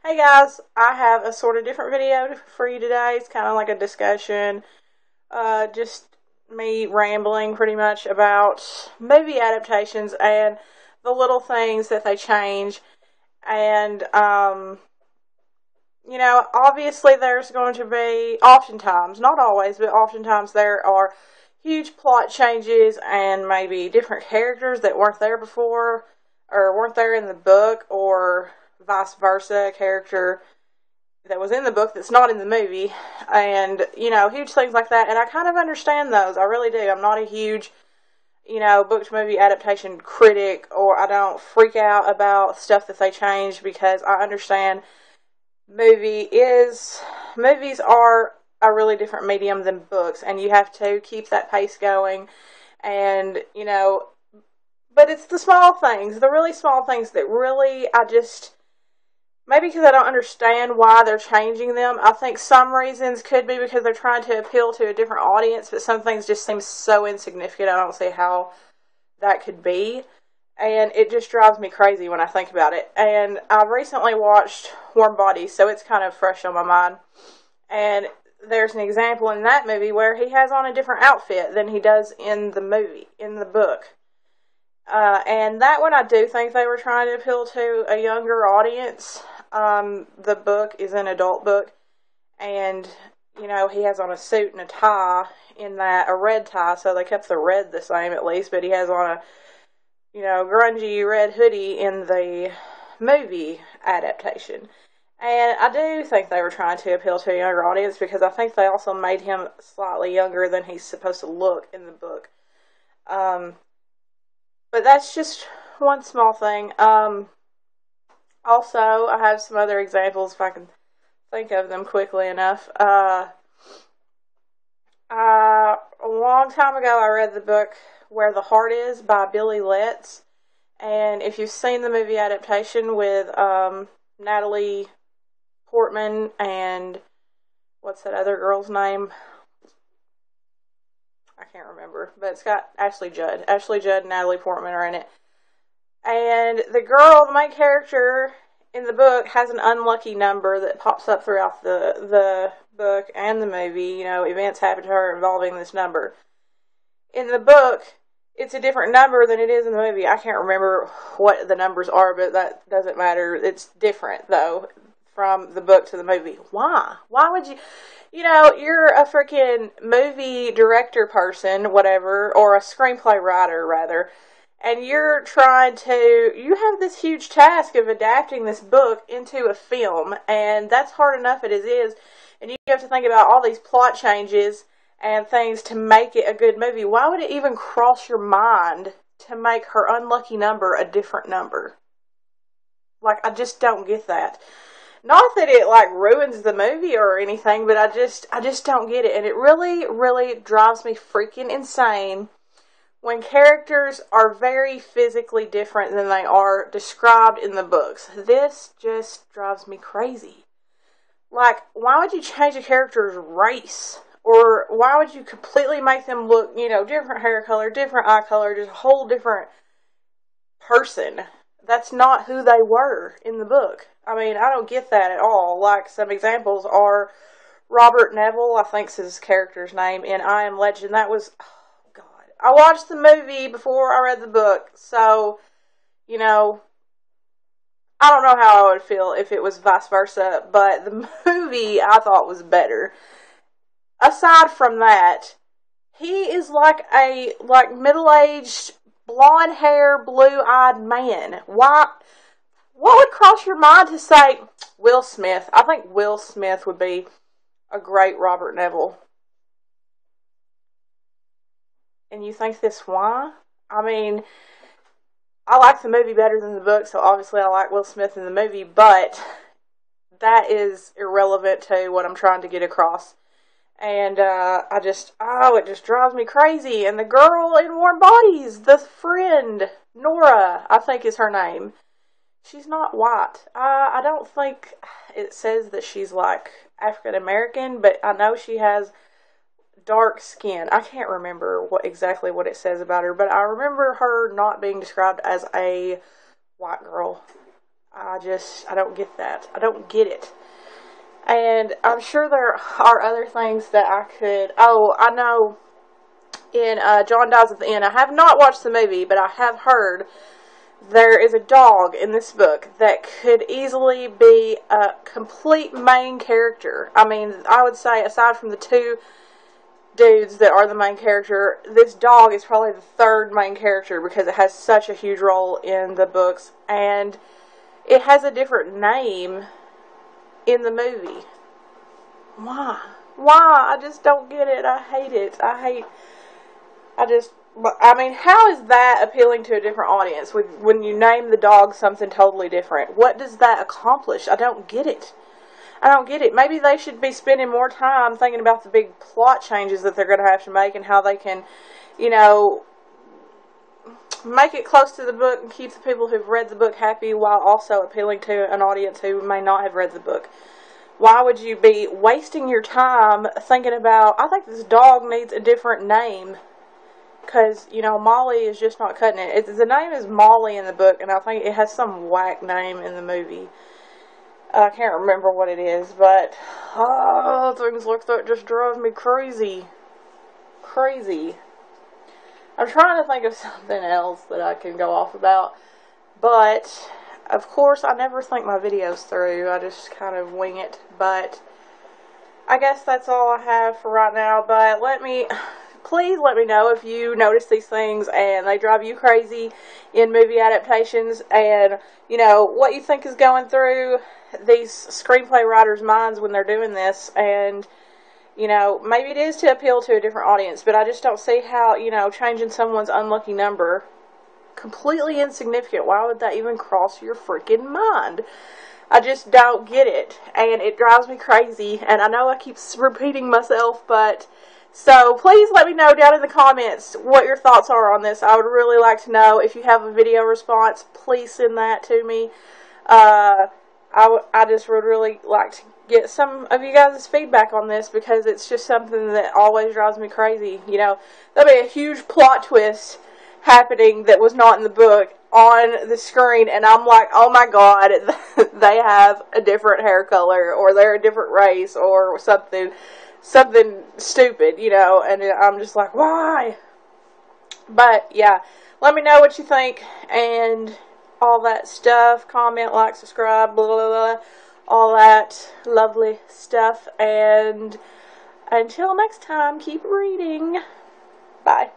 Hey guys, I have a sort of different video for you today. It's kind of like a discussion, just me rambling pretty much about movie adaptations and the little things that they change. And, obviously there's going to be, oftentimes, not always, but oftentimes there are huge plot changes and maybe different characters that weren't there before or weren't there in the book or vice versa, a character that was in the book that's not in the movie, and huge things like that. And I kind of understand those. I really do. I'm not a huge book to movie adaptation critic, or I don't freak out about stuff that they change because I understand movies are a really different medium than books, and you have to keep that pace going. And but it's the small things, the really small things that really I just maybe because I don't understand why they're changing them. I think some reasons could be because they're trying to appeal to a different audience, but some things just seem so insignificant. I don't see how that could be. And it just drives me crazy when I think about it. And I've recently watched Warm Bodies, so it's kind of fresh on my mind. And there's an example in that movie where he has on a different outfit than he does in the movie, in the book. And that one I do think they were trying to appeal to a younger audience. The book is an adult book, and he has on a suit and a tie in that, a red tie, so they kept the red the same at least, but he has on a grungy red hoodie in the movie adaptation. And I do think they were trying to appeal to a younger audience because I think they also made him slightly younger than he's supposed to look in the book. But that's just one small thing. Also, I have some other examples if I can think of them quickly enough. A long time ago, I read the book Where the Heart Is by Billy Letts. And if you've seen the movie adaptation with Natalie Portman and what's that other girl's name? I can't remember, but it's got Ashley Judd. Ashley Judd and Natalie Portman are in it. And the main character in the book, has an unlucky number that pops up throughout the book and the movie. Events happen to her involving this number. In the book, it's a different number than it is in the movie. I can't remember what the numbers are, but that doesn't matter. It's different, though, from the book to the movie. Why? Why would you... you're a freaking movie director person, whatever, or a screenplay writer, rather, and you have this huge task of adapting this book into a film, and that's hard enough as it is, and you have to think about all these plot changes and things to make it a good movie. Why would it even cross your mind to make her unlucky number a different number? I just don't get that. Not that it ruins the movie or anything, but I just don't get it. And it really, really drives me freaking insane when characters are very physically different than they are described in the books. This just drives me crazy. Why would you change a character's race? Or why would you completely make them look, different hair color, different eye color, just a whole different person? That's not who they were in the book. I don't get that at all. Some examples are Robert Neville, I think's his character's name, in I Am Legend. That was, oh God. I watched the movie before I read the book, so, I don't know how I would feel if it was vice versa, but the movie I thought was better. Aside from that, he is like a middle-aged, blonde hair, blue-eyed man. Why? What would cross your mind to say Will Smith? I think Will Smith would be a great Robert Neville. And you think this why? I like the movie better than the book, so obviously I like Will Smith in the movie, but that is irrelevant to what I'm trying to get across. And it just drives me crazy. And the girl in Warm Bodies, the friend, Nora, I think is her name. She's not white. I don't think it says that she's African American, but I know she has dark skin. I can't remember exactly what it says about her, but I remember her not being described as a white girl. I don't get that. I don't get it. And I'm sure there are other things that I could... Oh, I know in John Dies at the End, I have not watched the movie, but I have heard there is a dog in this book that could easily be a complete main character. I mean, I would say, aside from the two dudes that are the main character, this dog is probably the third main character because it has such a huge role in the books, and it has a different name in the movie. Why? I just don't get it. I hate it. I mean, how is that appealing to a different audience when you name the dog something totally different? What does that accomplish? I don't get it. Maybe they should be spending more time thinking about the big plot changes that they're going to have to make and how they can, make it close to the book and keep the people who've read the book happy while also appealing to an audience who may not have read the book. Why would you be wasting your time thinking about, I think this dog needs a different name? Because, Molly is just not cutting it. The name is Molly in the book, and I think it has some whack name in the movie. I can't remember what it is, but, things like that just drive me crazy. Crazy. I'm trying to think of something else that I can go off about, but, of course, I never think my videos through. I just kind of wing it, but I guess that's all I have for right now, but please let me know if you notice these things and they drive you crazy in movie adaptations, and, what you think is going through these screenplay writers' minds when they're doing this, and, maybe it is to appeal to a different audience, but I just don't see how, changing someone's unlucky number, completely insignificant, why would that even cross your freaking mind? I just don't get it, and it drives me crazy, and I know I keep repeating myself, but... So, please let me know down in the comments what your thoughts are on this. I would really like to know. If you have a video response, please send that to me. I just would really like to get some of you guys' feedback on this, because it's just something that always drives me crazy. There'll be a huge plot twist happening that was not in the book on the screen, and I'm like, oh my god, they have a different hair color, or they're a different race, or something stupid, and I'm just like, why? But, yeah, let me know what you think, and all that stuff. Comment, like, subscribe, blah, blah, blah, all that lovely stuff, and until next time, keep reading. Bye.